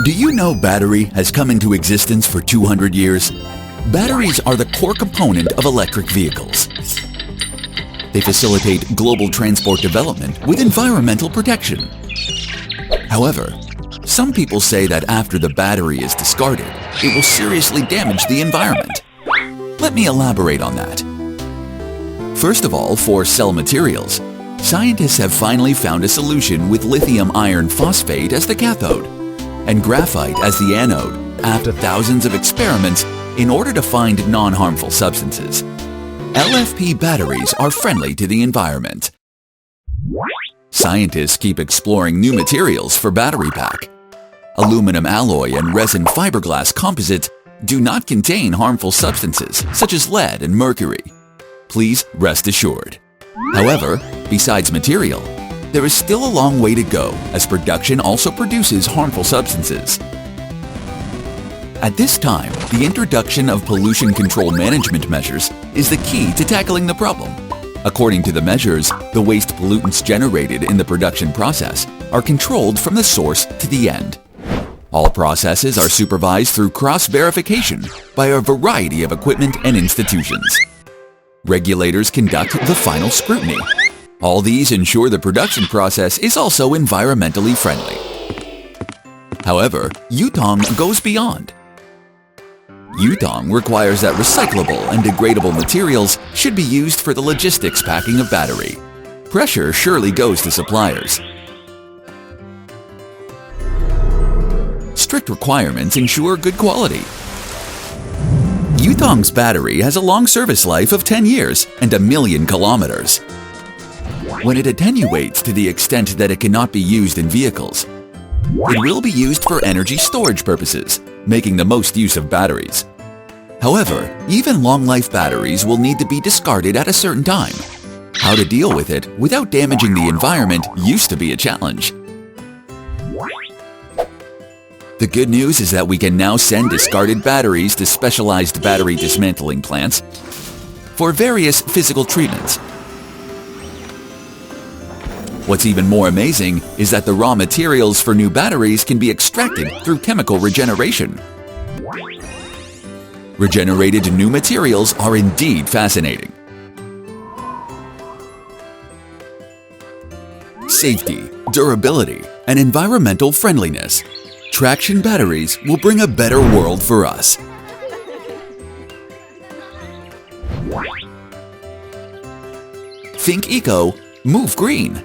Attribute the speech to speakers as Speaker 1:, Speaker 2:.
Speaker 1: Do you know battery has come into existence for 200 years? Batteries are the core component of electric vehicles. They facilitate global transport development with environmental protection. However, some people say that after the battery is discarded, it will seriously damage the environment. Let me elaborate on that. First of all, for cell materials, scientists have finally found a solution with lithium iron phosphate as the cathode and graphite as the anode after thousands of experiments in order to find non-harmful substances. LFP batteries are friendly to the environment. Scientists keep exploring new materials for battery pack. Aluminum alloy and resin fiberglass composites do not contain harmful substances such as lead and mercury. Please rest assured. However, besides material, there is still a long way to go as production also produces harmful substances. At this time, the introduction of pollution control management measures is the key to tackling the problem. According to the measures, the waste pollutants generated in the production process are controlled from the source to the end. All processes are supervised through cross-verification by a variety of equipment and institutions. Regulators conduct the final scrutiny. All these ensure the production process is also environmentally friendly. However, Yutong goes beyond. Yutong requires that recyclable and degradable materials should be used for the logistics packing of battery. Pressure surely goes to suppliers. Strict requirements ensure good quality. Yutong's battery has a long service life of 10 years and 1,000,000 kilometers. When it attenuates to the extent that it cannot be used in vehicles, it will be used for energy storage purposes, making the most use of batteries. However, even long-life batteries will need to be discarded at a certain time. How to deal with it without damaging the environment used to be a challenge. The good news is that we can now send discarded batteries to specialized battery dismantling plants for various physical treatments. What's even more amazing is that the raw materials for new batteries can be extracted through chemical regeneration. Regenerated new materials are indeed fascinating. Safety, durability, and environmental friendliness. Traction batteries will bring a better world for us. Think eco, move green.